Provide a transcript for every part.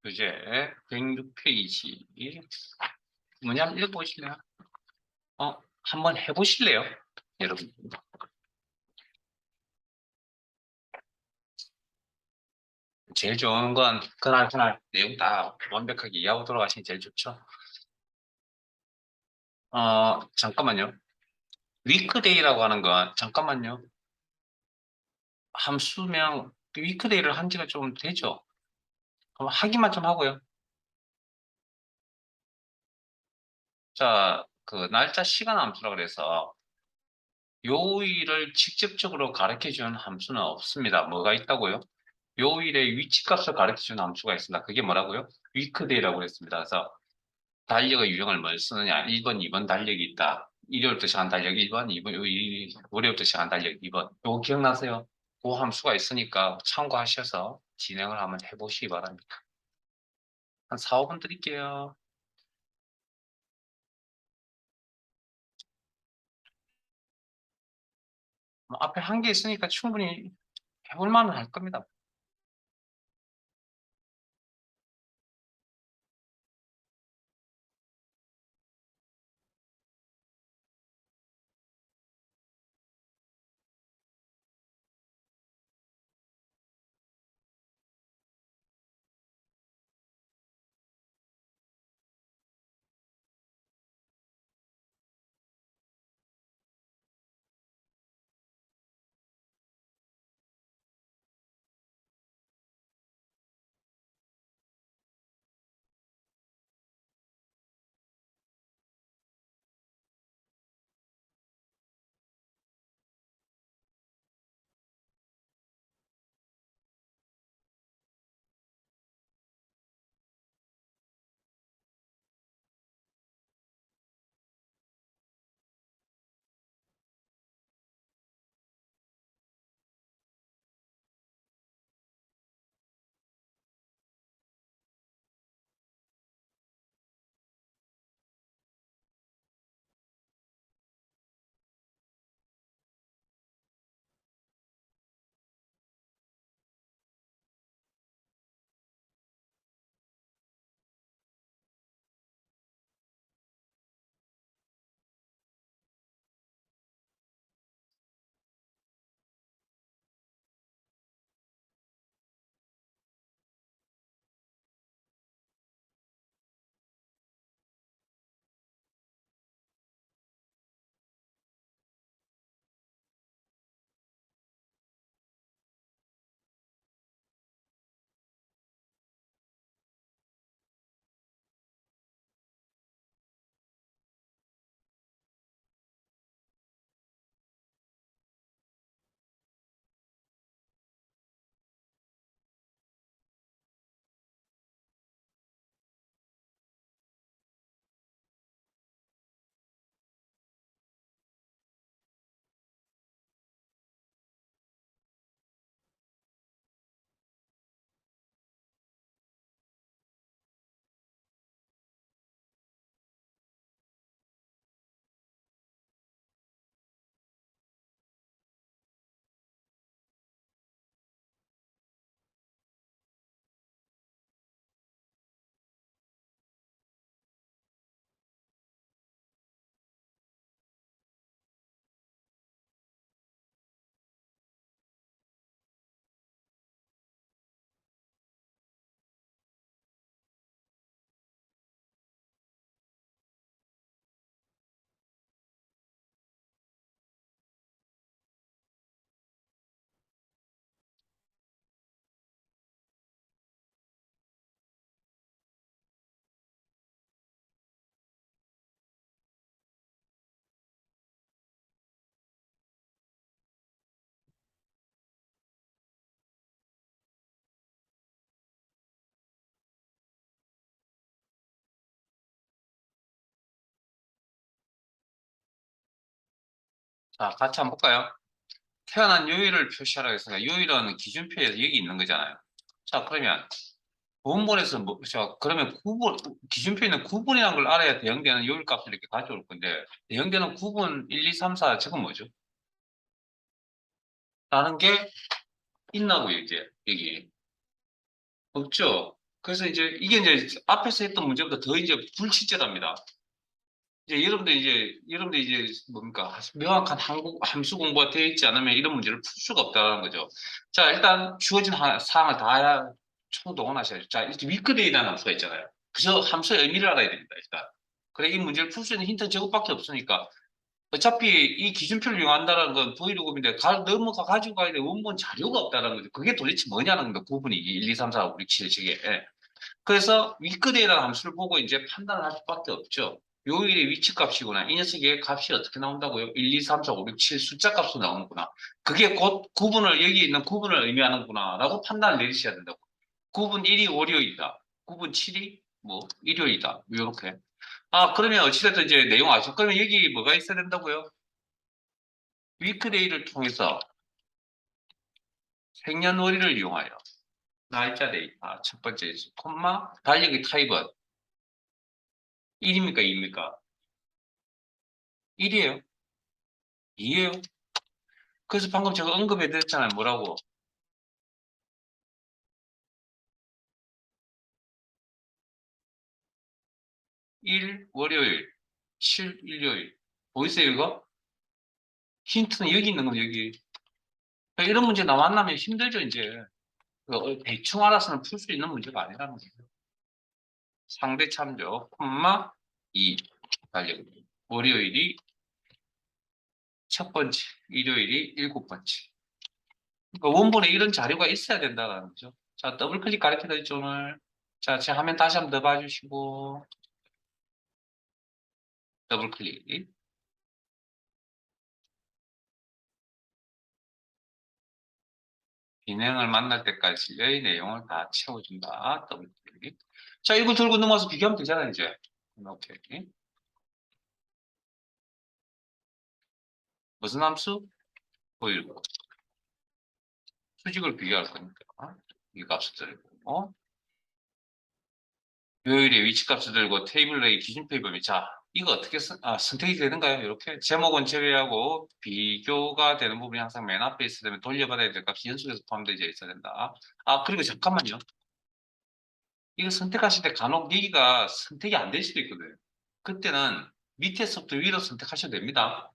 주제 106페이지 문제 한번 읽어보실래요? 한번 해보실래요? 여러분. 제일 좋은 건 그날 내용 다 완벽하게 이해하고 돌아가시는 게 제일 좋죠. 잠깐만요. 위크데이라고 하는 건 잠깐만요. 함수명 위크데이를 한 지가 좀 되죠. 그럼 하기만 좀 하고요. 자, 그 날짜 시간 함수라 그래서 요일을 직접적으로 가르쳐 주는 함수는 없습니다. 뭐가 있다고요? 요일의 위치값을 가르쳐 주는 함수가 있습니다. 그게 뭐라고요? 위크데이라고 했습니다. 그래서 달력의 유형을 뭘 쓰느냐? 1번, 2번 달력이 있다. 일요일부터 시작한 달력 1번, 2번, 월요일부터 시작한 달력 2번. 요거 기억나세요? 그 함수가 있으니까 참고하셔서 진행을 한번 해보시기 바랍니다. 한 4, 5분 드릴게요. 앞에 한 개 있으니까 충분히 해볼 만은 할 겁니다. 자, 같이 한번 볼까요? 태어난 요일을 표시하라고 했으니까 요일은 기준표에서 여기 있는 거잖아요. 자, 그러면 구분본에서 그러면 기준표에 있는 구분이라는 걸 알아야 대형되는 요일값을 이렇게 가져올 건데, 대형되는 구분 1, 2, 3, 4, 저건 뭐죠? 라는 게 있나고요, 이제, 여기. 없죠? 그래서 이제 이게 이제 앞에서 했던 문제보다 더 이제 불친절합니다. 여러분들 이제 뭡니까? 명확한 한국 함수 공부가 되어 있지 않으면 이런 문제를 풀 수가 없다는 거죠. 자, 일단 주어진 사항을 다 총동원하셔야죠. 자, 이렇게 위크데이라는 함수가 있잖아요. 그래서 함수의 의미를 알아야 됩니다, 일단. 그래, 이 문제를 풀 수 있는 힌트는 저것밖에 없으니까. 어차피 이 기준표를 이용한다는 건 브이로그인데 넘어가 가지고 가야 돼. 원본 자료가 없다는 거죠. 그게 도대체 뭐냐는 겁니다. 구분이 1, 2, 3, 4, 5, 6, 7, 저게. 그래서 위크데이라는 함수를 보고 이제 판단을 할 수밖에 없죠. 요일의 위치값이구나. 이 녀석의 값이 어떻게 나온다고요? 1, 2, 3, 4, 5, 6, 7 숫자 값으로 나오는구나. 그게 곧 구분을, 여기 있는 구분을 의미하는구나. 라고 판단을 내리셔야 된다고. 구분 1이 월요일이다. 구분 7이 뭐 일요일이다. 이렇게. 아, 그러면 어찌됐든 이제 내용 아시죠? 그러면 여기 뭐가 있어야 된다고요? 위크데이를 통해서 생년월일을 이용하여 날짜 데이터 첫 번째 콤마 달력의 타입은 1입니까 2입니까? 1이에요. 2예요. 그래서 방금 제가 언급해 드렸잖아요. 뭐라고? 1 월요일, 7 일요일. 보이세요 이거? 힌트는 여기 있는 겁니다. 여기. 그러니까 이런 문제 나만나면 힘들죠 이제. 대충 알아서는 풀 수 있는 문제가 아니라는 거죠. 상대 참조, 콤마 2 달력. 월요일이 첫 번째, 일요일이 일곱 번째. 그러니까 원본에 이런 자료가 있어야 된다는 거죠. 자, 더블 클릭 가르쳐 드렸죠, 오늘. 자, 제 화면 다시 한번 더 봐주시고, 더블 클릭. 비행을 만날 때까지의 내용을 다 채워준다. 더블 클릭. 자, 이거 들고 넘어가서 비교하면 되잖아요, 이제. 오케이. 무슨 함수? 보이고. 수직을 비교할 거니까. 이 값을 들고. 요일의 위치값을 들고 테이블 내의 기준표의 범위. 자, 이거 어떻게 선택이 되는가요? 이렇게 제목은 제외하고 비교가 되는 부분이 항상 맨 앞에 있어야 되면 돌려받아야 될 값이 연속해서 포함되어 있어야 된다. 아, 그리고 잠깐만요. 이거 선택하실 때 간혹 여기가 선택이 안 될 수도 있거든요. 그때는 밑에서부터 위로 선택하셔도 됩니다.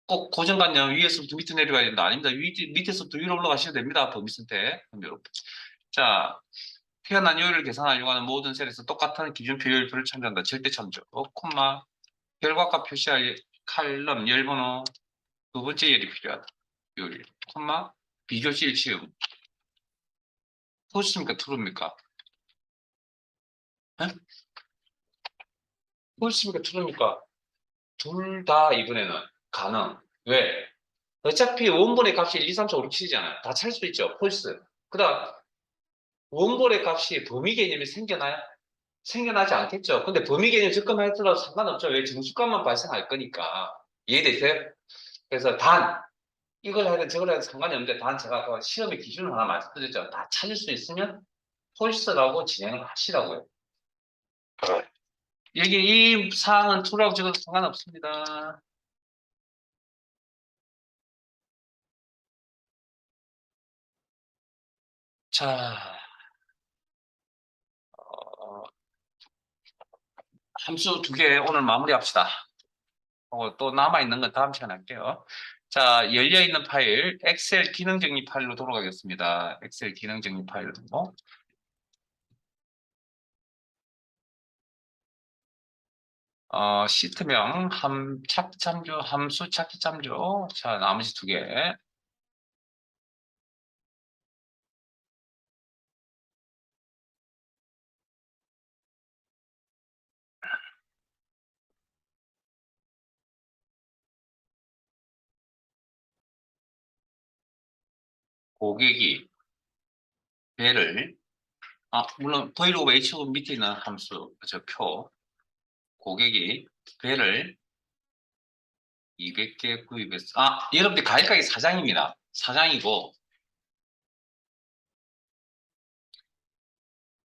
꼭 고정관념 위에서부터 밑으로 내려가야 된다. 아닙니다. 밑에서부터 위로 올라가셔도 됩니다. 범위 선택. 그럼 이렇게. 자, 태어난 요일을 계산하려고 하는 모든 셀에서 똑같은 기준표 요일표를 참조한다. 절대 참조. 콤마. 결과값 표시할 칼럼 열번호 두 번째 열이 필요하다. 요일. 콤마. 비교실 시음. 폴스입니까? 트루입니까? 에? 폴스입니까? 트루입니까? 둘 다 이번에는 가능. 왜? 어차피 원본의 값이 1, 2, 3, 4, 5, 6, 7이잖아요. 다 찾을 수 있죠. 폴스. 그 다음 원본의 값이 범위 개념이 생겨나요? 생겨나지 않겠죠. 근데 범위 개념 접근하더라도 상관없죠. 왜 정수값만 발생할 거니까. 이해되세요? 그래서 단 이걸 하든 저걸 하든 상관이 없는데 단 제가 그 시험의 기준을 하나 말씀드렸죠. 다 찾을 수 있으면 폴스라고 진행을 하시라고요. 여기 이 사항은 true라고 적어도 상관없습니다. 자, 어, 함수 두 개 오늘 마무리합시다. 또 남아있는 건 다음 시간에 할게요. 자, 열려있는 파일, 엑셀 기능 정리 파일로 돌아가겠습니다. 엑셀 기능 정리 파일로. 시트명, 찾기 참조, 함수 찾기 참조. 자, 나머지 두 개. 고객이 배를, 물론 브이로그 H5 밑에 있는 함수, 저 표. 고객이 배를 200개 구입했어. 여러분들 과일 가게 사장입니다. 사장이고,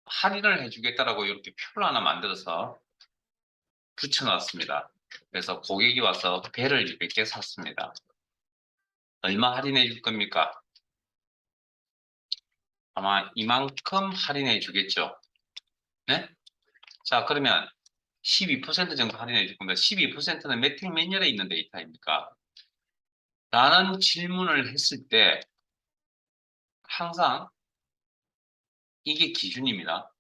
할인을 해주겠다라고 이렇게 표를 하나 만들어서 붙여놨습니다. 그래서 고객이 와서 배를 200개 샀습니다. 얼마 할인해 줄 겁니까? 아마 이만큼 할인해 주겠죠. 네? 자, 그러면 12% 정도 할인해 줄 겁니다. 12%는 몇 년에 있는 데이터입니까? 라는 질문을 했을 때 항상 이게 기준입니다.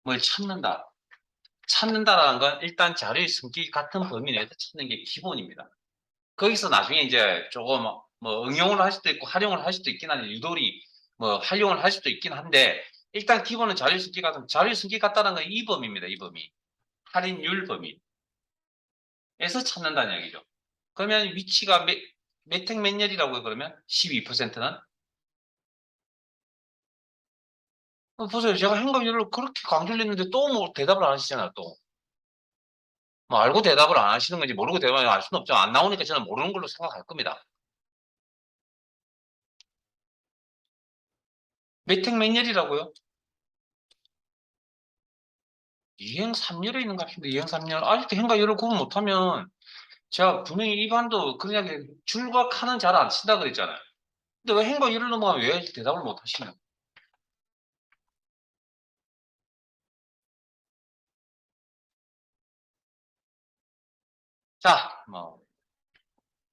뭘 찾는다. 찾는다라는 건 일단 자료의 성격이 같은 범위 내에서 찾는 게 기본입니다. 거기서 나중에 이제 조금 뭐 응용을 할 수도 있고 활용을 할 수도 있긴 한데 유도리 뭐 활용을 할 수도 있긴 한데 일단 기본은 자료의 성격 같은 자료의 성격 같다는 건 이 범위입니다. 이 범위. 할인율 범위에서 찾는다는 얘기죠. 그러면 위치가 몇택몇 년이라고요? 그러면 12%는 보세요. 제가 행각률을 그렇게 강조를 했는데 또 뭐 대답을 안 하시잖아요. 또. 뭐 알고 대답을 안 하시는 건지 모르고 대답을 알 수는 없죠. 안 나오니까 저는 모르는 걸로 생각할 겁니다. 몇택몇 년이라고요? 이행 3열에 있는 값인데 이행 3열 아직도 행각률을 구분 못하면 제가 분명히 일반도 그냥 줄과 칸은 잘 안 친다 그랬잖아요. 근데 왜 행각률을 넘어가면 왜 대답을 못 하시냐? 자, 뭐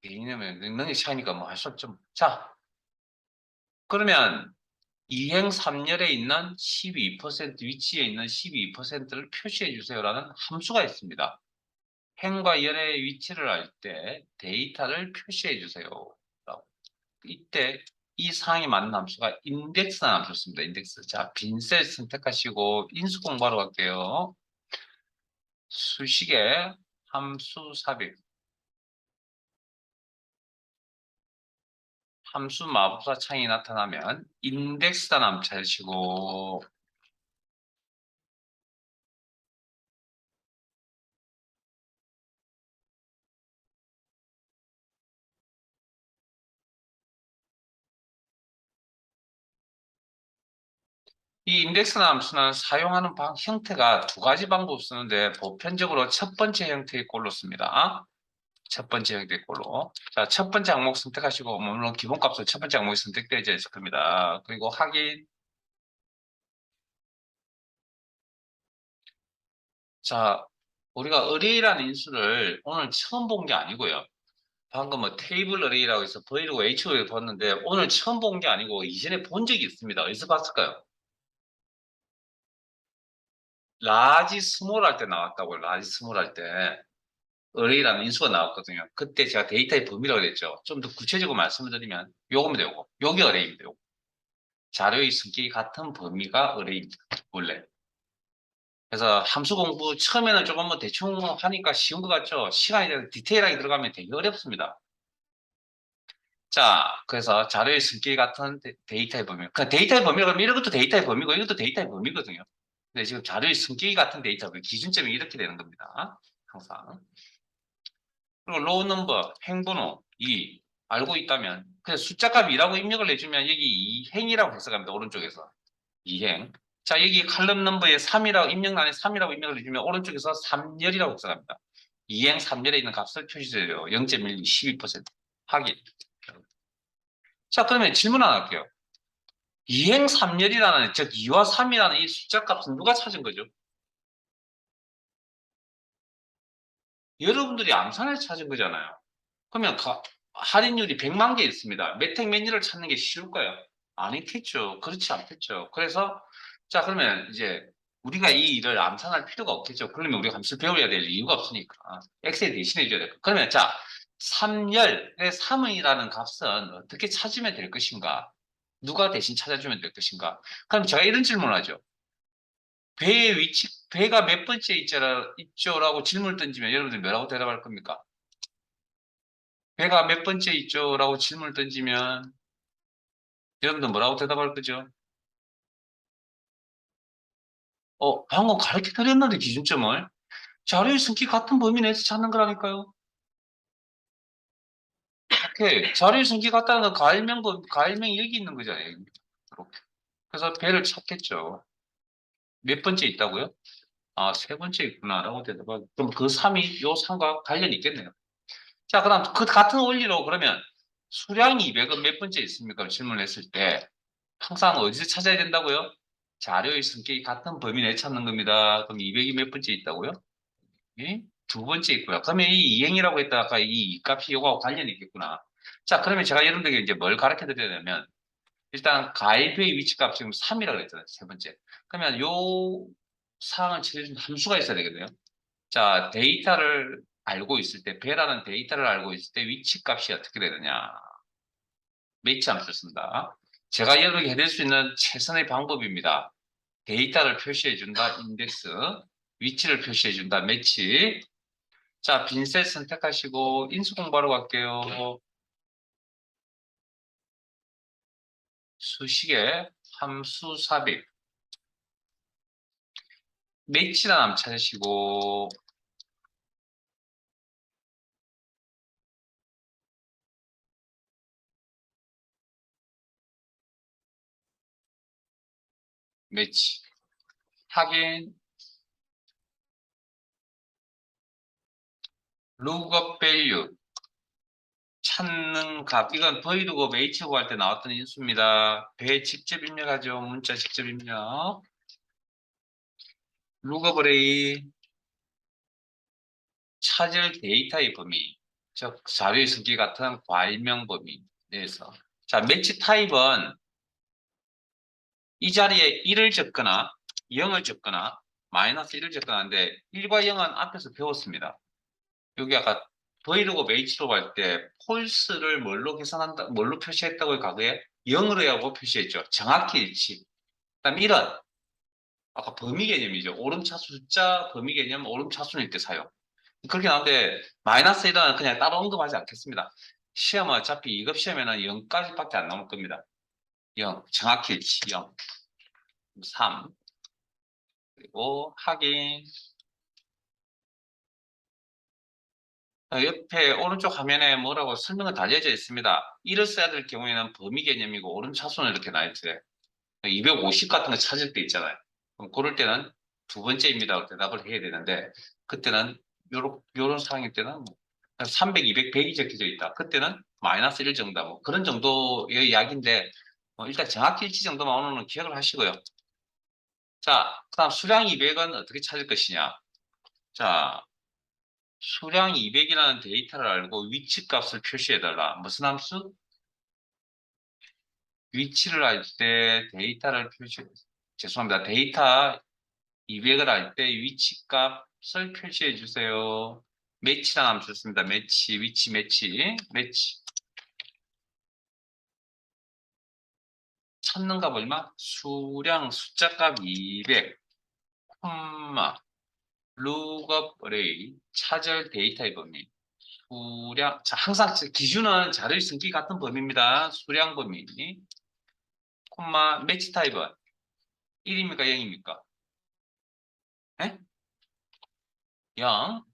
개인의 능력이 차이니까 뭐 할 수 없죠. 자, 그러면 이행 3열에 있는 12% 위치에 있는 12%를 표시해 주세요라는 함수가 있습니다. 행과 열의 위치를 알 때 데이터를 표시해 주세요. 이때 이 사항에 맞는 함수가 인덱스라는 함수였습니다. 인덱스. 자, 빈셀 선택하시고 인수 공부하러 갈게요. 수식에 함수 삽입. 함수 마법사 창이 나타나면 인덱스라는 함수 찾으시고 이 인덱스나 함수는 사용하는 형태가 두 가지 방법 쓰는데 보편적으로 첫 번째 형태의 꼴로 씁니다. 첫 번째 형태의 꼴로. 자, 첫 번째 항목 선택하시고, 물론 기본값으로 첫 번째 항목이 선택되어 있을 겁니다. 그리고 확인. 자, 우리가 array라는 인수를 오늘 처음 본 게 아니고요. 방금 뭐 테이블 array라고 해서 V로 H로 봤는데 오늘 처음 본 게 아니고 이전에 본 적이 있습니다. 어디서 봤을까요? 라지 스몰 할 때 나왔다고요. 라지 스몰 할 때. array라는 인수가 나왔거든요. 그때 제가 데이터의 범위라고 그랬죠. 좀 더 구체적으로 말씀을 드리면 요겁니다. 요거. 요게 array입니다. 요거. 자료의 성격이 같은 범위가 array입니다. 원래. 그래서 함수 공부 처음에는 조금 뭐 대충 하니까 쉬운 것 같죠? 시간이 디테일하게 들어가면 되게 어렵습니다. 자, 그래서 자료의 성격 같은 데이터의 범위. 그 데이터의 범위라고 하면 이것도 데이터의 범위고 이것도 데이터의 범위거든요. 근데 지금 자료의 성격이 같은 데이터, 그 기준점이 이렇게 되는 겁니다. 항상. 그리고 로우 넘버, 행번호 2 알고 있다면 그냥 숫자값 2라고 입력을 해주면 여기 이행이라고 해석합니다. 오른쪽에서. 이행. 자, 여기 칼럼 넘버에 3이라고 입력란에 3이라고 입력을 해주면 오른쪽에서 3열이라고 해석합니다. 이행 3열에 있는 값을 표시해요. 0.1, 12% 확인. 자, 그러면 질문 하나 할게요. 이행 3열이라는 즉 2와 3이라는 이 숫자 값은 누가 찾은 거죠? 여러분들이 암산해서 찾은 거잖아요. 그러면 할인율이 100만 개 있습니다. 몇택 몇리를 찾는 게 쉬울까요? 아니겠죠. 그렇지 않겠죠. 그래서 자 그러면 이제 우리가 이 일을 암산할 필요가 없겠죠. 그러면 우리가 함수를 배워야 될 이유가 없으니까 엑셀 대신해 줘야 돼요. 그러면 자 3열의 3이라는 값은 어떻게 찾으면 될 것인가? 누가 대신 찾아주면 될 것인가? 그럼 제가 이런 질문을 하죠. 배의 위치, 배가 몇 번째 있죠라고 질문을 던지면 여러분들 뭐라고 대답할 겁니까? 배가 몇 번째 있죠라고 질문을 던지면 여러분들 뭐라고 대답할 거죠? 방금 가르쳐 드렸는데 기준점을 자료의 성격 같은 범위 내에서 찾는 거라니까요. 오케이. 자료의 성격 같다는 건 가일명이 여기 있는 거잖아요. 이렇게. 그래서 배를 찾겠죠. 몇 번째 있다고요? 아, 세 번째 있구나라고 대답하고 그럼 그 3이 요 3과 관련이 있겠네요. 자, 그다음 그 같은 원리로 그러면 수량 200은 몇 번째 있습니까? 질문을 했을 때 항상 어디서 찾아야 된다고요? 자료의 성격이 같은 범위 내에 찾는 겁니다. 그럼 200이 몇 번째 있다고요? 예? 두 번째 있고요. 그러면 이 이행이라고 했다 아까 이 값이 이거하고 관련이 있겠구나. 자, 그러면 제가 여러분들에게 이제 뭘 가르쳐 드려야 되냐면 일단 가이드의 위치값 지금 3이라고 했잖아요. 세 번째. 그러면 요 사항을 처리해주는 함수가 있어야 되겠네요. 자, 데이터를 알고 있을 때, 배라는 데이터를 알고 있을 때 위치값이 어떻게 되느냐. 매치 함수를 쓴다. 제가 여러분에게 해드릴 수 있는 최선의 방법입니다. 데이터를 표시해준다. 인덱스. 위치를 표시해준다. 매치. 자, 빈셋 선택하시고 인수 공부하러 갈게요. 수식에 함수 삽입. 매치란 함 찾으시고 매치. 확인. lookup value. 찾는 값. 이건 void고 h고 할 때 나왔던 인수입니다. 배 직접 입력하죠. 문자 직접 입력. lookup array. 찾을 데이터의 범위. 즉 자료의 성격 같은 과일명 범위 내에서. 자, 매치 타입은 이 자리에 1을 적거나 0을 적거나 마이너스 1을 적거나 하는데 1과 0은 앞에서 배웠습니다. 여기 아까 V로고 H로 할 때 폴스를 뭘로 계산한다, 뭘로 표시했다고요? 과거에 0으로 하고 표시했죠. 정확히 일치. 그다음 1은 아까 범위 개념이죠. 오름차수 숫자 범위 개념 오름차순일 때 사용. 그렇게 나오는데 마이너스 1은 그냥 따로 언급하지 않겠습니다. 시험은 어차피 2급 시험에는 0까지밖에 안 나올 겁니다. 0, 정확히 일치 0, 3, 그리고 확인. 옆에 오른쪽 화면에 뭐라고 설명은 달려져 있습니다. 이를 써야 될 경우에는 범위 개념이고 오름차순을 이렇게 나열돼. 250 같은 거 찾을 때 있잖아요. 그럼 그럴 때는 두 번째입니다. 대답을 해야 되는데 그때는 요런 상황일 때는 뭐 300, 200, 100이 적혀져 있다. 그때는 마이너스 1 정도 뭐 그런 정도의 이야기인데 일단 정확히 일치 정도만 오늘은 기억을 하시고요. 자, 그다음 수량 200은 어떻게 찾을 것이냐. 자, 수량 200이라는 데이터를 알고 위치 값을 표시해달라. 무슨 함수? 위치를 알 때 데이터를 죄송합니다. 데이터 200을 할 때 위치 값을 표시해 주세요. 매치라는 함수 씁니다. 매치, 위치 매치, 매치. 찾는 값 얼마? 수량 숫자 값 200, 콤마, lookup array, 찾을 데이터의 범위. 수량, 자, 항상 기준은 자료의 성격 같은 범위입니다. 수량 범위, 콤마, 매치 타입은 1입니까? 0입니까? 네? 0.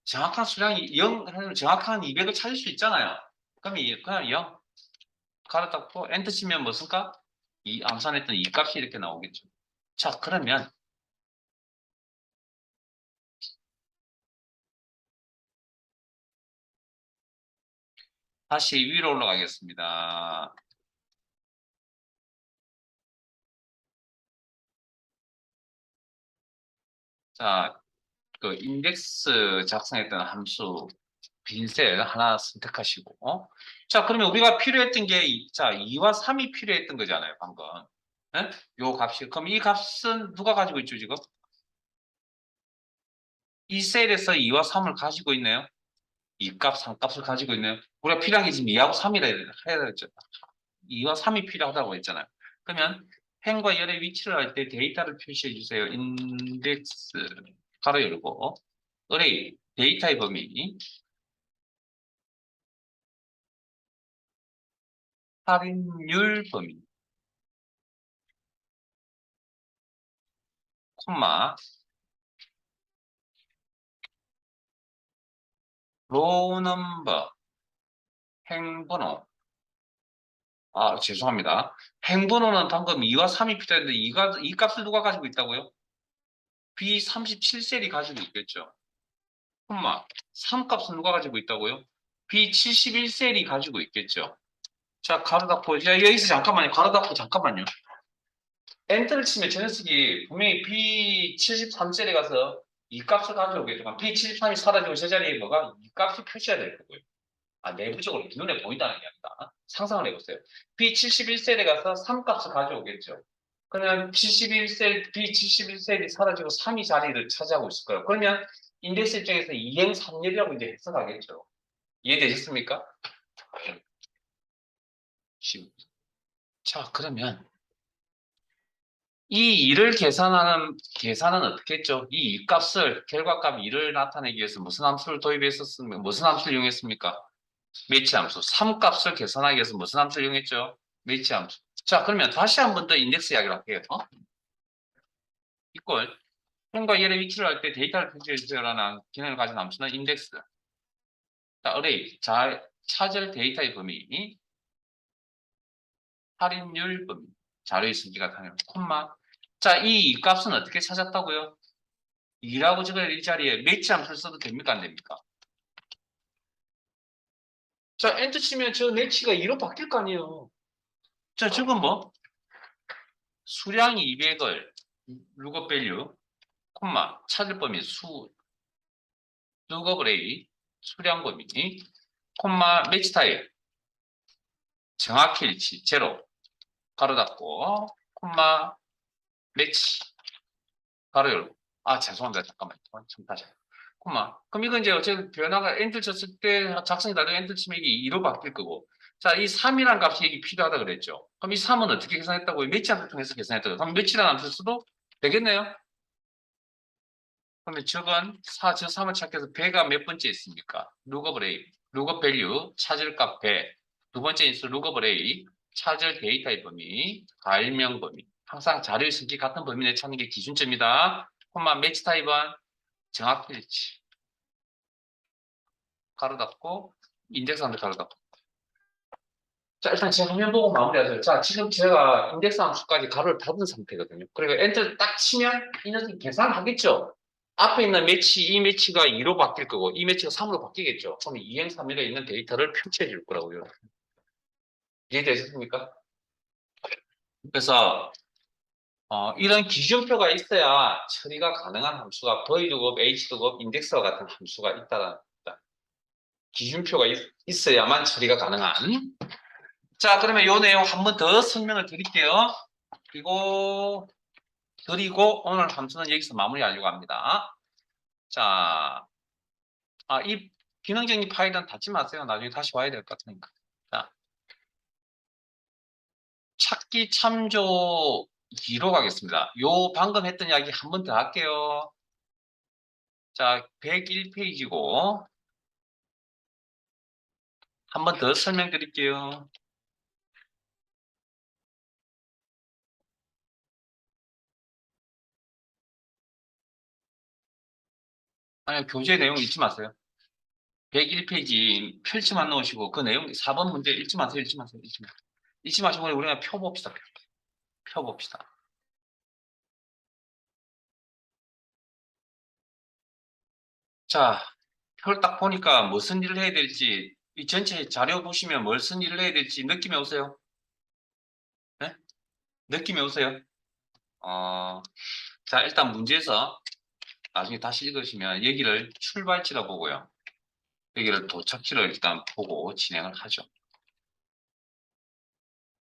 정확한 수량이 0, 하면 정확한 200을 찾을 수 있잖아요. 그럼 그냥 0. 가로 닫고 엔터 치면 뭐 쓸까? 이 암산했던 이 값이 이렇게 나오겠죠. 자, 그러면 다시 위로 올라가겠습니다. 자, 그 인덱스 작성했던 함수 빈셀 하나 선택하시고, 자, 그러면 우리가 필요했던 게, 자, 2와 3이 필요했던 거잖아요, 방금. 예? 요 값이. 그럼 이 값은 누가 가지고 있죠, 지금? 이 셀에서 2와 3을 가지고 있네요. 2값, 3값을 가지고 있네요. 우리가 필요한 게 지금 2하고 3이라 해야 되죠. 2와 3이 필요하다고 했잖아요. 그러면 행과 열의 위치를 할 때 데이터를 표시해 주세요. 인덱스 가로 열고 어레이 데이터의 범위 할인율 범위 콤마 로우 넘버 행번호 죄송합니다. 행번호는 방금 2와 3이 필요했는데 이 값을 누가 가지고 있다고요? B37셀이 가지고 있겠죠. 콤마 3값은 누가 가지고 있다고요? B71셀이 가지고 있겠죠. 자, 가로 닫고, 야, 여기서 잠깐만요. 가로 닫고 잠깐만요. 엔터를 치면 저 녀석이 분명히 B73셀에 가서 이 값을 가져오겠죠. B73이 사라지고 제자리에 뭐가 이 값이 표시가 될 거고요. 내부적으로 눈에 보인다는 게 아니라 상상을 해보세요. B71셀에 가서 3값을 가져오겠죠. 그러면 71셀, B71셀이 사라지고 3이 자리를 차지하고 있을 거예요. 그러면 인덱스 입장에서 이행 3열이라고 이제 해석하겠죠. 이해되셨습니까? 자, 그러면 이 일을 계산은 어떻게 했죠? 이 값을, 결과값 2를 나타내기 위해서 무슨 함수를 도입했었습니까? 무슨 함수를 이용했습니까? 매치 함수. 3값을 계산하기 위해서 무슨 함수를 이용했죠? 매치 함수. 자, 그러면 다시 한 번 더 인덱스 이야기를 할게요. 이걸 현과 열의 위치를 할 때 데이터를 표시해 주세요라는 기능을 가진 함수는 인덱스. 자, 어레이. 찾을 데이터의 범위. 할인율 범위. 자료의 승기가 당연 콤마. 자, 이 값은 어떻게 찾았다고요? 2라고 적어야 이 자리에 매치 함수를 써도 됩니까? 안 됩니까? 자, 엔터 치면 저 매치가 2로 바뀔 거 아니에요. 자, 지금 뭐? 수량 200을 룩업 밸류, 콤마, 찾을 범위 룩업 레이, 수량 범위, 콤마, 매치 타입, 정확히 일치, 제로, 가로 닫고, 콤마, 매치, 가로 열고. 죄송합니다. 잠깐만요. 좀 다시. 콤마. 그럼 이건 이제 어쨌든 변화가 엔터 쳤을 때 작성이 다르고 엔터 치면 이게 2로 바뀔 거고. 자, 이 3이라는 값이 여기 필요하다 그랬죠. 그럼 이 3은 어떻게 계산했다고요? 매치 함수 통해서 계산했다고요. 그럼 매치라는 함수 써도 되겠네요? 그러면 저건 저 3을 찾기 위해서 배가 몇 번째 있습니까? 룩업 레이, 룩업 밸류, 찾을 값 배. 두 번째 인수 룩업 레이, 찾을 데이터의 범위, 발명 범위. 항상 자료의 성질 같은 범위 내 찾는 게 기준점이다. 콤마 매치 타입은 정확히 일치. 가로 닫고 인덱스함수 가로 닫고. 자, 일단 제 화면 보고 마무리하세요. 자, 지금 제가 인덱스 함수까지 가로를 닫은 상태거든요. 그리고 엔터 딱 치면 이 녀석이 계산하겠죠? 앞에 있는 매치, 이 매치가 2로 바뀔 거고, 이 매치가 3으로 바뀌겠죠? 그럼 2행 3일에 있는 데이터를 표시해 줄 거라고요. 이해되셨습니까? 그래서, 이런 기준표가 있어야 처리가 가능한 함수가 void급, h급, 인덱스와 같은 함수가 있다는 겁니다. 기준표가 있어야만 처리가 가능한. 자, 그러면 이 내용 한 번 더 설명을 드릴게요. 그리고 오늘 함수는 여기서 마무리하려고 합니다. 자, 이 기능적인 파일은 닫지 마세요. 나중에 다시 와야 될 것 같으니까. 자, 찾기 참조 2로 가겠습니다. 요 방금 했던 이야기 한 번 더 할게요. 자, 101페이지고 한 번 더 설명드릴게요. 아니, 교재 내용 읽지 마세요. 101페이지 펼치만 넣으시고 그 내용 4번 문제 읽지 마세요. 읽지 마세요. 읽지 마시고 우리가 펴봅시다. 펴봅시다. 자, 표를 딱 보니까 무슨 일을 해야 될지 이 전체 자료 보시면 무슨 일을 해야 될지 느낌이 오세요? 네? 느낌이 오세요? 어, 자, 일단 문제에서 나중에 다시 읽으시면 여기를 출발지라고 보고요. 여기를 도착지로 일단 보고 진행을 하죠.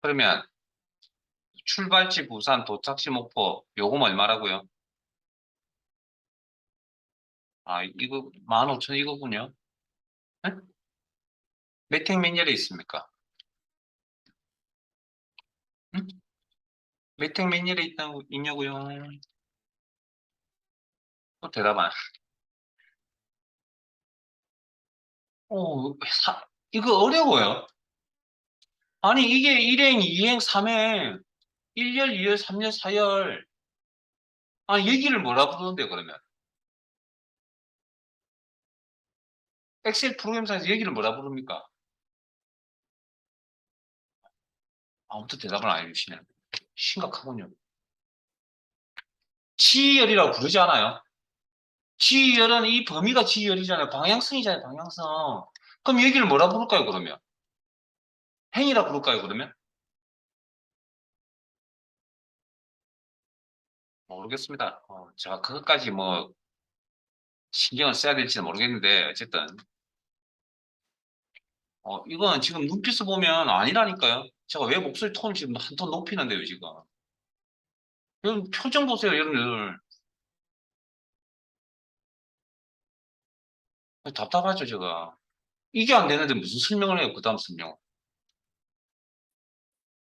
그러면 출발지 부산, 도착지 목포, 요금 얼마라고요? 이거 15,000 이거군요. 네? 몇택 몇 열에 있습니까? 응? 몇택 몇 열에 있냐고요? 또 대답 안. 이거 어려워요. 아니, 이게 1행, 2행, 3행, 1열, 2열, 3열, 4열. 얘기를 뭐라 부르는데, 그러면? 엑셀 프로그램상에서 얘기를 뭐라 부릅니까? 아무튼 대답을 안 해주시네. 심각하군요. 지열이라고 부르지 않아요? 지열은 이 범위가 지열이잖아요. 방향성이잖아요, 방향성. 그럼 얘기를 뭐라 부를까요, 그러면? 행이라 부를까요, 그러면? 모르겠습니다. 제가 그것까지 뭐 신경을 써야 될지는 모르겠는데 어쨌든 이건 지금 눈빛을 보면 아니라니까요. 제가 왜 목소리 톤 지금 한 톤 높이는데요, 지금. 여러분 표정 보세요, 여러분들. 답답하죠, 제가. 이게 안 되는데 무슨 설명을 해요, 그 다음 설명.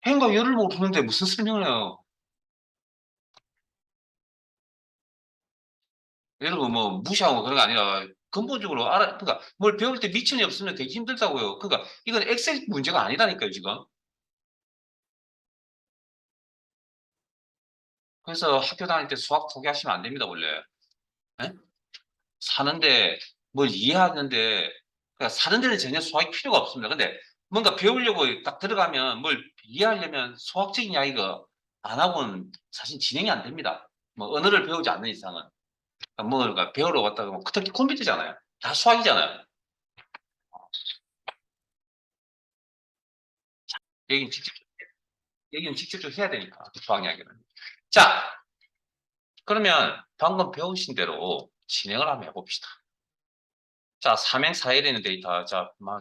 행과 열을 모르는데 무슨 설명을 해요. 여러분 뭐 무시하고 그런 게 아니라 근본적으로 그러니까 뭘 배울 때 미천이 없으면 되게 힘들다고요. 그러니까 이건 엑셀 문제가 아니라니까요, 지금. 그래서 학교 다닐 때 수학 포기하시면 안 됩니다, 원래. 예? 사는데 뭘 이해하는데 그러니까 사는 데는 전혀 수학이 필요가 없습니다. 근데 뭔가 배우려고 딱 들어가면 뭘 이해하려면 수학적인 이야기가 안 하고는 사실 진행이 안 됩니다. 뭐 언어를 배우지 않는 이상은 그러니까 뭔가 배우러 갔다가 뭐 특히 컴퓨터잖아요. 다 수학이잖아요. 얘기는 직접 얘기는 직접적으로 해야 되니까 수학 이야기는. 자, 그러면 방금 배우신 대로 진행을 한번 해봅시다. 자, 삼행사일에는 데이터. 자, 뭐,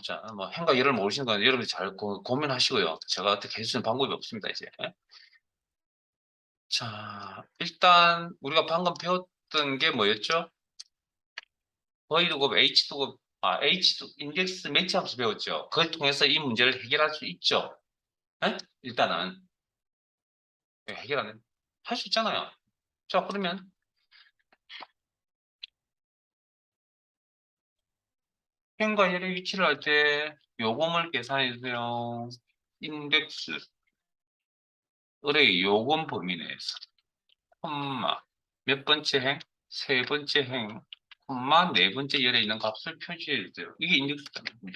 행과 열을 모르시는 건 여러분이 잘 고민하시고요. 제가 어떻게 해주는 방법이 없습니다, 이제. 자, 일단, 우리가 방금 배웠던 게 뭐였죠? V두곱, H두곱, 인덱스 매치 함수 배웠죠? 그걸 통해서 이 문제를 해결할 수 있죠? 일단은, 해결하는, 할 수 있잖아요. 자, 그러면, 행과 열의 위치를 할 때, 요금을 계산해 주세요. 인덱스, 을의 요금 범위 내에서. 콤마 몇 번째 행, 세 번째 행, 콤마 네 번째 열에 있는 값을 표시해 주세요. 이게 인덱스잖아요.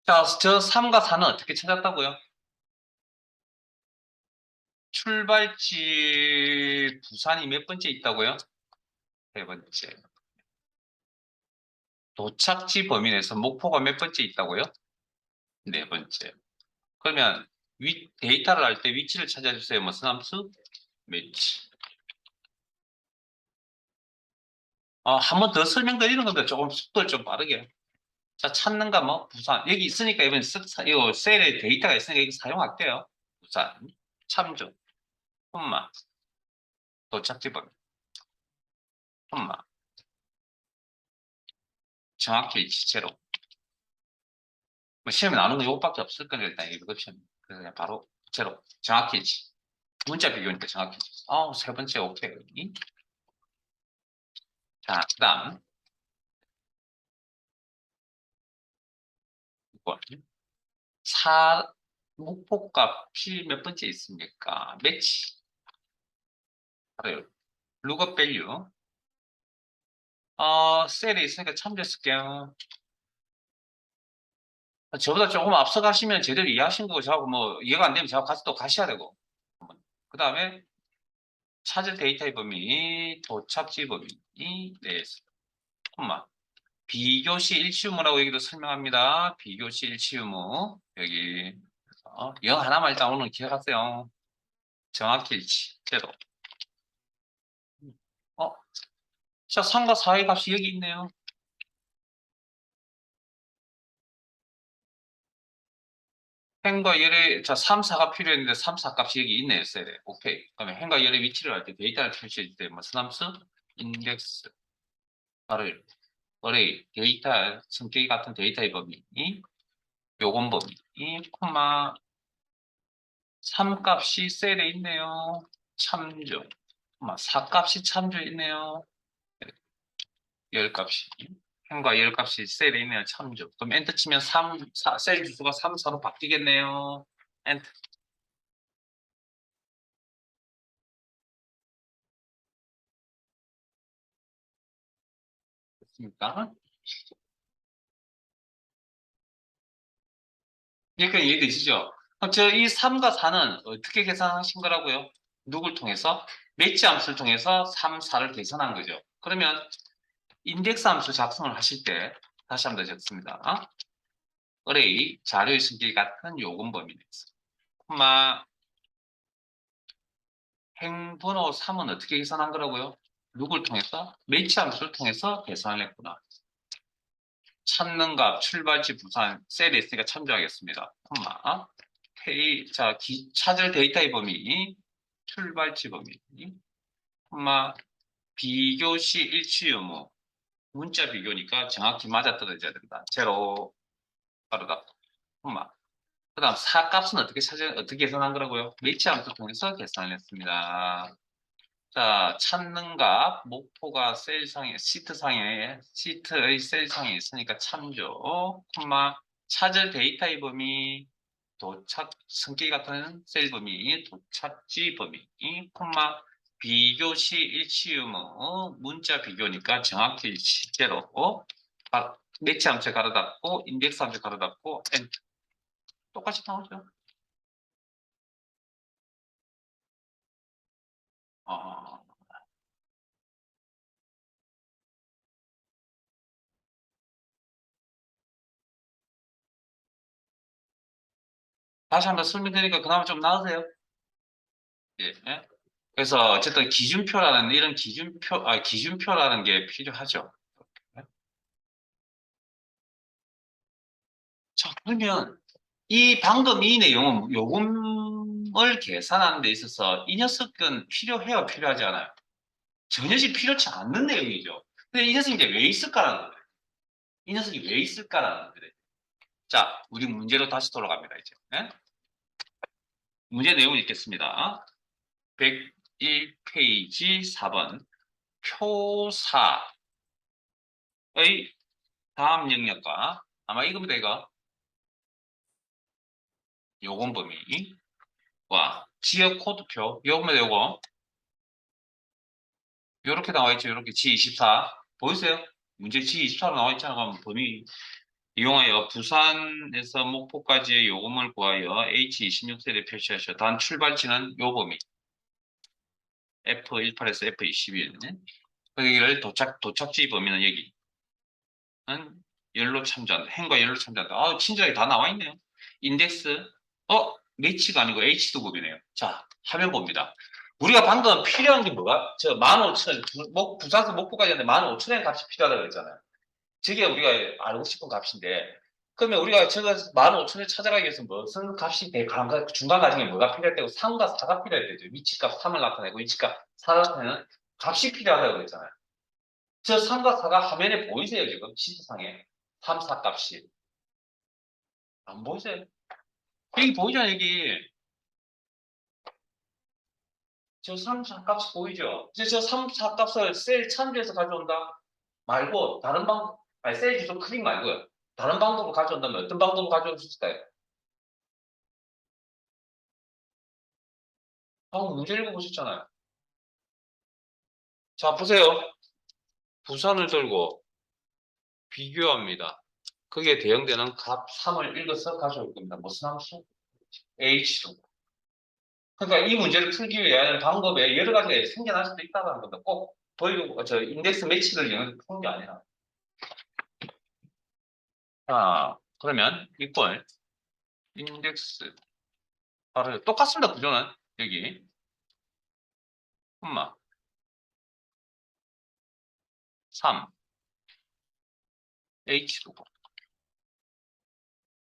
자, 저 3과 4는 어떻게 찾았다고요? 출발지 부산이 몇 번째 있다고요? 세 번째. 도착지 범위 내에서 목포가 몇 번째 있다고요? 네 번째. 그러면 데이터를 할 때 위치를 찾아주세요. 무슨 함수? 매치. 한 번 더 설명드리는 건데 조금 속도를 좀 빠르게. 자, 찾는가 뭐 부산. 여기 있으니까 이번 이거 셀에 데이터가 있으니까 이거 사용할게요. 부산. 참조. 콤마. 도착지 범위. 콤마. 정확히 위치 제로. 뭐 시험에 나오는 거 이것밖에 없을 거니까 일단 이거 시험. 그래서 그냥 바로 제로. 정확히 위치. 문자 비교니까 정확히 위치. 세 번째 오케이. 자, 그다음 6번. 목표값이 몇 번째 있습니까? 매치. 그래요. 룩업 밸류. 셀에 있으니까 참조했을게요. 저보다 조금 앞서가시면 제대로 이해하신 거고 저하고 뭐 이해가 안 되면 저하고 같이 또 가셔야 되고. 그 다음에 찾을 데이터의 범위, 도착지 범위, 네, 콤마. 비교시 일치유무라고 여기도 설명합니다. 비교시 일치유무. 여기. 영 하나만 일단 오늘 기억하세요. 정확히 일치. 제로. 어, 자, 3과 4의 값이 여기 있네요. 행과 열의, 자, 3, 4가 필요했는데 3, 4 값이 여기 있네요, 셀에. 오케이. 그러면 행과 열의 위치를 할 때 데이터를 표시할 때 무슨 함수? 인덱스. 바로 어레이, 데이터, 성격이 같은 데이터의 범위, 요건 범위, 콤마 3 값이 셀에 있네요. 참조. 콤마 4 값이 참조에 있네요. 열 값이. 행과 열 값이 셀에 있네요. 참조. 그럼 엔터 치면 3, 셀 주소가 3, 4로 바뀌겠네요. 엔터. 됐습니까? 그러니까 이해되시죠? 그럼 저이 3과 4는 어떻게 계산하신 거라고요? 누굴 통해서? 매치 함수를 통해서 3, 4를 계산한 거죠. 그러면 인덱스 함수 작성을 하실 때 다시 한 번 더 적습니다. 의뢰의 자료의 성질 같은 요금 범위 내에서. 콤마 행번호 3은 어떻게 계산한 거라고요? 누굴 통해서? 매치 함수를 통해서 계산을 했구나. 찾는 값, 출발지, 부산, 셀에 있으니까 참조하겠습니다. 콤마 자, 찾을 데이터의 범위, 출발지 범위, 콤마 비교 시 일치 의무, 문자 비교니까 정확히 맞아떨어져야 된다. 제로 빠르다. 콤마. 그다음 사값은 어떻게 계산한 거라고요? 매치 함수 통해서 계산을 했습니다. 자, 찾는 값, 목표가 시트의 셀상에 있으니까 참조, 콤마, 찾을 데이터의 범위, 도착, 성격 같은 셀 범위, 도착지 범위, 콤마, 비교 시 일치 의무, 문자 비교니까 정확히 일치, 제로, 매치 함수 가로 닫고, 인덱스 함수 가로 닫고, 엔터. 똑같이 나오죠? 어, 다시 한번 설명드리니까 그나마 좀 나으세요? 예. 예? 그래서 어쨌든 기준표라는 이런 기준표라는 게 필요하죠. 자, 그러면 이 방금 이 내용은 요금을 계산하는 데 있어서 이 녀석은 필요해요, 필요하지 않아요? 전혀시 필요치 않는 내용이죠. 근데 이 녀석이 이제 왜 있을까라는 거예요. 이 녀석이 왜 있을까라는 거예요. 자, 우리 문제로 다시 돌아갑니다, 이제. 네? 문제 내용을 읽겠습니다. 101페이지 4번. 표사의 다음 영역과 아마 이겁니다, 이거. 요금 범위와 지역 코드표, 요금에 요거 요렇게 나와 있죠. 요렇게 G24 보이세요? 문제 G24로 나와 있잖아. 그럼 범위 이용하여 부산에서 목포까지의 요금을 구하여 H26셀에 표시하셔. 단 출발지는 요 범위 F18에서 F21. 거기를 도착지 범위는 여기는 열로 참조한다. 행과 열로 참조한다. 아, 친절하게 다 나와 있네요. 인덱스, 매치가 아니고 H도급이네요. 자, 화면 봅니다. 우리가 방금 필요한 게 뭐가? 저 15,000, 부산에서 목포까지 하는데 15,000원 값이 필요하다고 그랬잖아요. 저게 우리가 알고 싶은 값인데, 그러면 우리가 저거 15,000원 찾아가기 위해서 무슨 값이 중간 과정에 뭐가 필요할 때고 3과 4가 필요할 때죠. 위치값 3을 나타내고 위치값 4를 나타내는 값이 필요하다고 그랬잖아요. 저 3과 4가 화면에 보이세요, 지금? 시트상에. 3, 4 값이. 안 보이세요? 여기 보이잖아요, 여기. 저 3, 4 값이 보이죠? 이제 저 3, 4 값을 셀 참조해서 가져온다? 말고, 다른 방법, 아니, 셀 주소 클릭 말고요. 다른 방법으로 가져온다면 어떤 방법으로 가져올 수 있을까요? 방금 문제 읽어보셨잖아요. 자, 보세요. 부산을 들고 비교합니다. 그게 대응되는 값 3을 읽어서 가져올 겁니다. 무슨 함수? H로. 그러니까 이 문제를 풀기 위한 방법에 여러 가지가 생겨날 수도 있다는 겁니다. 꼭 보이고 저 인덱스 매치를 이용해서 푸는 게 아니라. 자, 그러면 이꼴 인덱스 바로 똑같습니다. 구조는 여기 콤마 3 H도구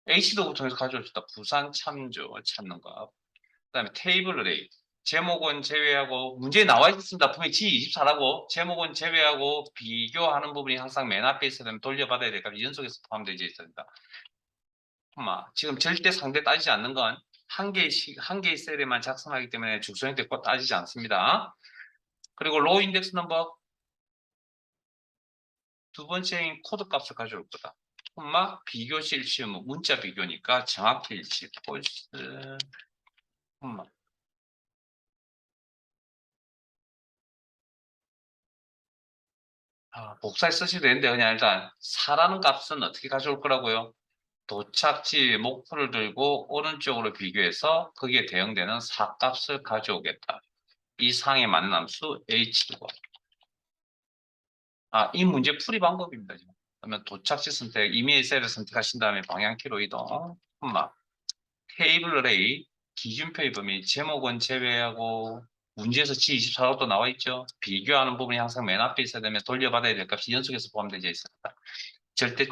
H도구 통해서 가져옵시다. 부산 참조 찾는 거. 그다음에 테이블 어레이 제목은 제외하고 문제에 나와 있습니다. 분명히 G24라고 제목은 제외하고 비교하는 부분이 항상 맨 앞에 있어야 되면 돌려받아야 될까 연속해서 포함되어 있습니다. 지금 절대 상대 따지지 않는 건 한 개의 셀에만 작성하기 때문에 죽순형 때 따지지 않습니다. 그리고 로우 인덱스 넘버 두 번째인 코드 값을 가져올 거다. 비교 실시 의무 문자 비교니까 정확히 일치 폴스 복사해 쓰셔도 되는데 그냥 일단 4라는 값은 어떻게 가져올 거라고요? 도착지 목표를 들고 오른쪽으로 비교해서 거기에 대응되는 4 값을 가져오겠다. 이 상에 맞는 함수 H고 이 문제 풀이 방법입니다. 지금. 그러면 도착지 선택, 이메일 셀을 선택하신 다음에 방향키로 이동. 테이블 어레이, 기준표의 범위, 제목은 제외하고 문제에서 G24도 나와 있죠. 비교하는 부분이 항상 맨 앞에 있어야 되면 돌려받아야 될 값이 연속해서 포함되어 있습니다. 절대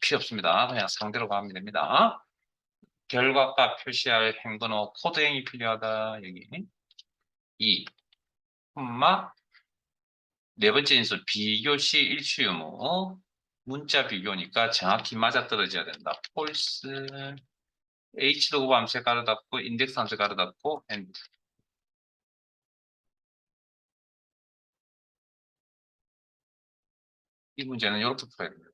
필요 없습니다. 그냥 상대로 가면 됩니다. 결과값 표시할 행번호 코드행이 필요하다. 여기 2, 네 번째 인수 비교 시 일치 유무. 문자 비교니까 정확히 맞아떨어져야 된다. 폴스 H로그 함수 가로 닫고 인덱스 함수 가로 닫고 엔드. 이 문제는 이렇게 풀어야 됩니다.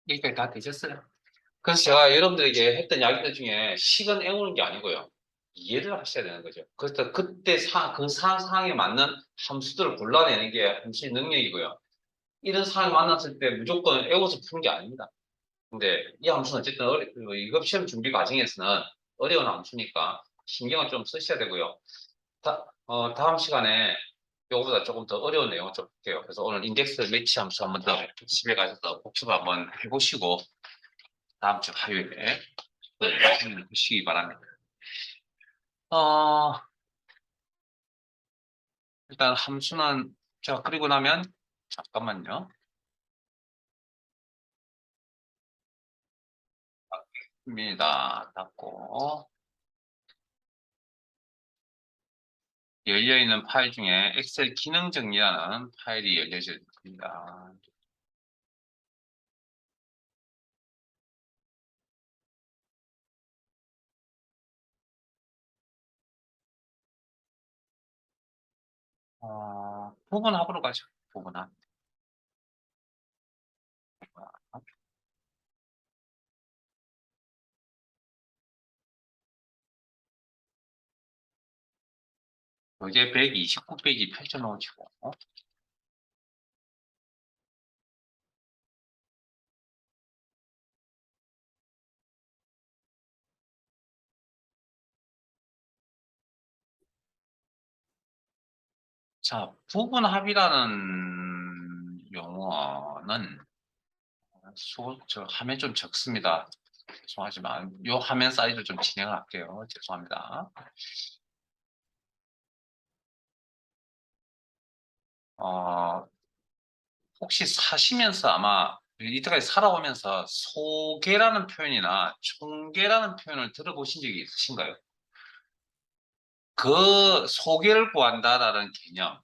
여기까지 다 되셨어요? 그래서 제가 여러분들에게 했던 이야기들 중에 식은 애우는 게 아니고요. 이해를 하셔야 되는 거죠. 그래서 그때 그 상황에 맞는 함수들을 골라내는 게 함수의 능력이고요. 이런 상황이 만났을 때 무조건 애워서 푸는 게 아닙니다. 근데 이 함수는 어쨌든 이거 시험 준비 과정에서는 어려운 함수니까 신경을 좀 쓰셔야 되고요. 다음 시간에 이거보다 조금 더 어려운 내용을 좀 볼게요. 그래서 오늘 인덱스 매치 함수 한번 더 집에 가셔서 복습 한번 해보시고 다음 주 화요일에 보시기 바랍니다. 어, 일단 함수는 자 그리고 나면 잠깐만요. 입니다. 닫고 열려있는 파일 중에 엑셀 기능 정리라는 파일이 열려져 있습니다. 부분합으로 가죠. 부분합. 이제 129페이지 펼쳐놓으시고 자, 부분합이라는 용어는 저 화면 좀 적습니다. 죄송하지만 이 화면 사이즈 좀 진행을 할게요. 죄송합니다. 어, 혹시 사시면서 아마 이때까지 살아오면서 소개라는 표현이나 총계라는 표현을 들어보신 적이 있으신가요? 그 소개를 구한다라는 개념,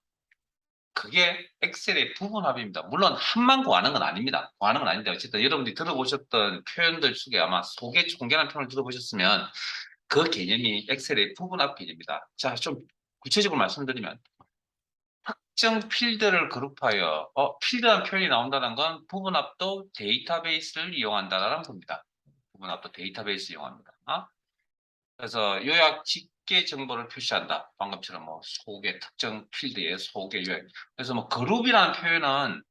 그게 엑셀의 부분합입니다. 물론 한만 구하는 건 아닙니다. 구하는 건 아닌데 어쨌든 여러분들이 들어보셨던 표현들 중에 아마 소개, 총계라는 표현을 들어보셨으면 그 개념이 엑셀의 부분합 개념입니다. 자, 좀 구체적으로 말씀드리면 특정 필드를 그룹하여 필드라는 표현이 나온다는 건 부분합도 데이터베이스를 이용한다는 겁니다. 부분합도 데이터베이스 이용합니다. 그래서 요약 집계 정보를 표시한다. 방금처럼 뭐 소개, 특정 필드의 소개, 요약. 그래서 뭐 그룹이라는 표현은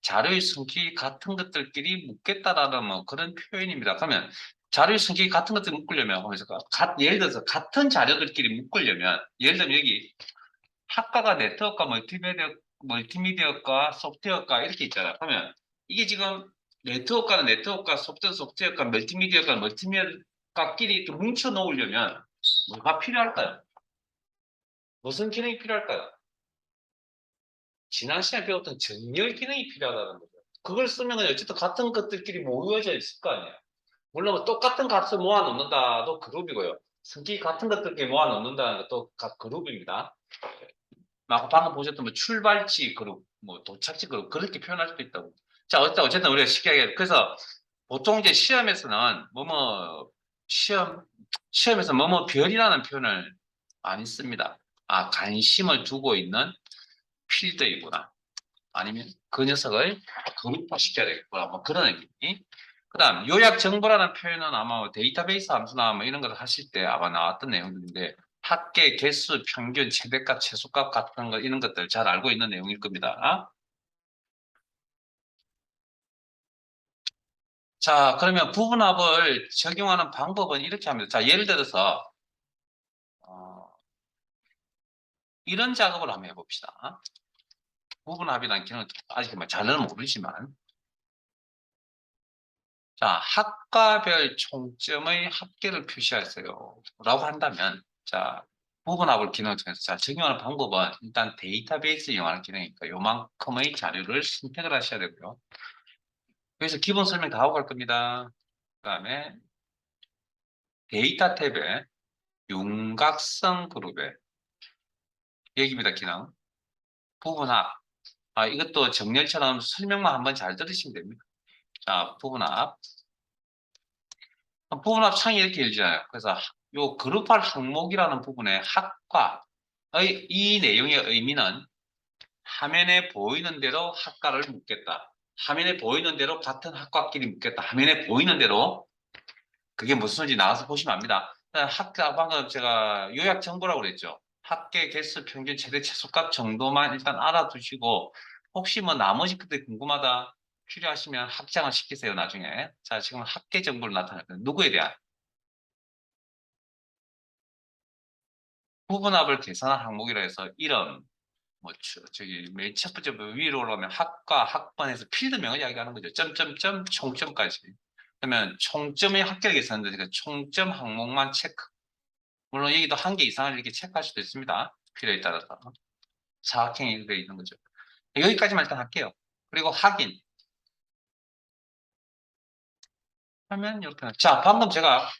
자료의 성격이 같은 것들끼리 묶겠다라는 뭐 그런 표현입니다. 그러면 자료의 성격이 같은 것들 묶으려면 하면서 예를 들어서 같은 자료들끼리 묶으려면 예를 들면 여기 학과가 네트워크과 멀티미디어과 소프트웨어과 이렇게 있잖아요. 그러면 이게 지금 네트워크과는 네트워크과 소프트웨어과 멀티미디어과 멀티미디어과끼리 이렇게 뭉쳐 놓으려면 뭐가 필요할까요? 무슨 기능이 필요할까요? 지난 시간에 배웠던 정렬 기능이 필요하다는 거죠. 그걸 쓰면 어쨌든 같은 것들끼리 모여져 있을 거 아니에요. 물론 뭐 똑같은 값을 모아놓는다도 그룹이고요. 성격이 같은 것들끼리 모아놓는다는 것도 각 그룹입니다. 방금 보셨던 뭐 출발지 그룹, 뭐 도착지 그룹 그렇게 표현할 수도 있다고. 자, 어쨌든 우리가 쉽게 하게 그래서 보통 이제 시험에서는 시험에서 뭐뭐 별이라는 표현을 많이 씁니다. 아, 관심을 두고 있는 필드이구나. 아니면 그 녀석을 그룹화 시켜야 되겠구나. 뭐 그런 의미. 그다음 요약 정보라는 표현은 아마 뭐 데이터베이스 함수나 뭐 이런 걸 하실 때 아마 나왔던 내용들인데 합계, 개수, 평균, 최대값, 최소값 같은 거 이런 것들 잘 알고 있는 내용일 겁니다. 자, 그러면 부분합을 적용하는 방법은 이렇게 합니다. 자, 예를 들어서 어, 이런 작업을 한번 해봅시다. 부분합이라는 기능은 아직 잘은 모르지만 자, 학과별 총점의 합계를 표시하세요. 라고 한다면, 자, 부분합을 기능을 통해서, 자, 적용하는 방법은 일단 데이터베이스 이용하는 기능이니까 요만큼의 자료를 선택을 하셔야 되고요. 그래서 기본 설명 다 하고 갈 겁니다. 그 다음에 데이터 탭에 윤곽선 그룹에 여기입니다, 기능. 부분합. 아, 이것도 정렬처럼 설명만 한번 잘 들으시면 됩니다. 자, 부분합. 부분합 창이 이렇게 열리잖아요. 그래서 요 그룹할 항목이라는 부분에 학과의 이 내용의 의미는 화면에 보이는 대로 학과를 묻겠다. 화면에 보이는 대로 같은 학과끼리 묻겠다. 화면에 보이는 대로 그게 무슨 소리인지 나와서 보시면 압니다. 학과 방금 제가 요약 정보라고 그랬죠. 학계 개수 평균 최대 최소값 정도만 일단 알아두시고 혹시 뭐 나머지 그때 궁금하다 필요하시면 확장을 시키세요 나중에. 자 지금 학계 정보를 나타낼 거예요. 누구에 대한 부분합을 계산한 항목이라 해서 이름, 뭐 저기 맨 첫 번째 위로 올라가면 학과, 학번에서 필드명을 이야기하는 거죠. 점점점 총점까지. 그러면 총점의 합격이 있었는데 그 총점 항목만 체크. 물론 여기도 한 개 이상을 이렇게 체크할 수도 있습니다. 필요에 따라서. 사각형이 되어 있는 거죠. 여기까지만 일단 할게요. 그리고 확인. 하면 이렇게. 자, 방금 제가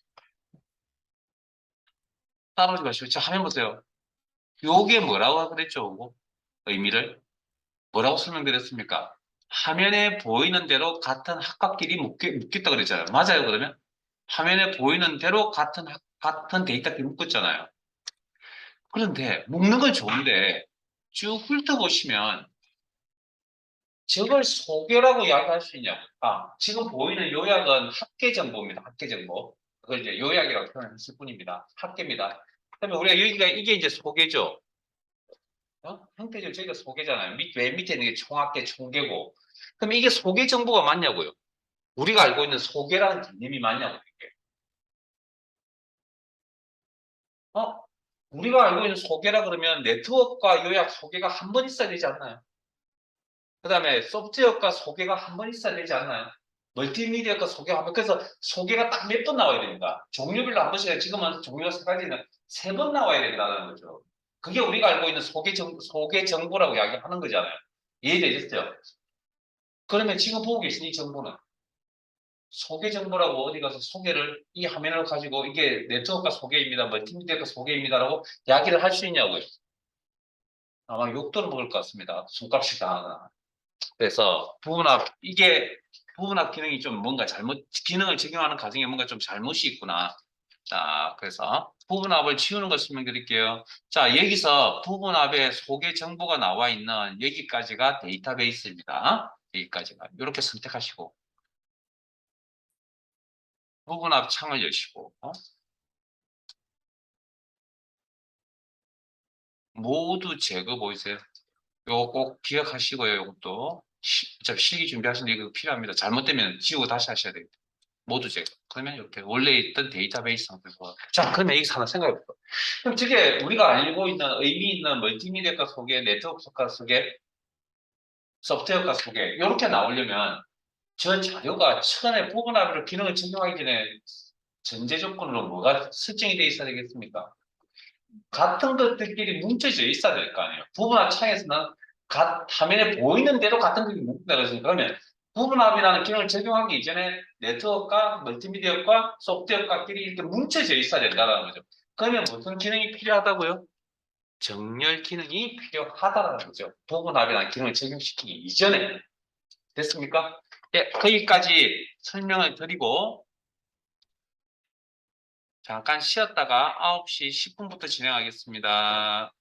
따라오지 마시고, 자, 화면 보세요. 요게 뭐라고 그랬죠? 의미를? 뭐라고 설명드렸습니까? 화면에 보이는 대로 같은 학과끼리 묶겠다 그랬잖아요. 맞아요, 그러면? 화면에 보이는 대로 같은 데이터끼리 묶었잖아요. 그런데, 묶는 건 좋은데, 쭉 훑어보시면, 저걸 소개라고 이야기할 수 있냐고. 아, 지금 보이는 요약은 학계 정보입니다. 학계 정보. 그걸 이제 요약이라고 표현했을 뿐입니다. 학계입니다. 그러면 우리가 여기가 이게 이제 소개죠. 형태적으로 저희가 소개잖아요. 맨 밑에 있는 게 총학계 총계고. 그럼 이게 소개 정보가 맞냐고요? 우리가 알고 있는 소개라는 개념이 맞냐고. 이게. 어? 우리가 알고 있는 소개라 그러면 네트워크와 요약 소개가 한 번 있어야 되지 않나요? 그 다음에 소프트웨어과 소개가 한 번 있어야 되지 않나요? 멀티미디어과 소개가 한 번, 그래서 소개가 딱 몇 번 나와야 됩니다. 종류별로 한 번씩, 지금은 종류가 세 가지는 세 번 나와야 된다는 거죠. 그게 우리가 알고 있는 소개 정보라고 이야기하는 거잖아요. 이해되셨어요? 그러면 지금 보고 계신 이 정보는 소개 정보라고 어디 가서 소개를 이 화면을 가지고 이게 네트워크가 소개입니다. 멀티미디어가 소개입니다라고 이야기를 할 수 있냐고요. 아마 욕도를 먹을 것 같습니다. 손값이 다. 그래서 부분합 기능이 좀 뭔가 기능을 적용하는 과정에 뭔가 좀 잘못이 있구나. 자, 그래서 부분합을 치우는 걸 설명드릴게요. 자, 여기서 부분합에 소개 정보가 나와 있는 여기까지가 데이터베이스입니다. 여기까지가. 이렇게 선택하시고 부분합 창을 여시고 모두 제거 보이세요? 요거 꼭 기억하시고요. 이것도 어차피 실기 준비하시는데 이거 필요합니다. 잘못되면 지우고 다시 하셔야 됩니다. 모두 제거. 그러면 이렇게 원래 있던 데이터베이스 상태에서 자 그러면 여기서 하나 생각해볼까? 그럼 저게 우리가 알고 있는 의미 있는 멀티미디어가 소개, 네트워크가 소개, 소프트웨어가 소개 이렇게 나오려면 저 자료가 처음에 부분합으로 기능을 적용하기 전에 전제 조건으로 뭐가 설정이 돼 있어야 되겠습니까? 같은 것들끼리 뭉쳐져 있어야 될 거 아니에요. 부분합 창에서는 화면에 보이는 대로 같은 게 묻는다 그래서 그러면 부분합이라는 기능을 적용하기 이전에 네트워크와 멀티미디어과 소프트웨어과끼리 이렇게 뭉쳐져 있어야 된다는 거죠. 그러면 무슨 기능이 필요하다고요? 정렬 기능이 필요하다는 거죠. 부분합이라는 기능을 적용시키기 이전에. 됐습니까? 예, 거기까지 설명을 드리고 잠깐 쉬었다가 9시 10분부터 진행하겠습니다.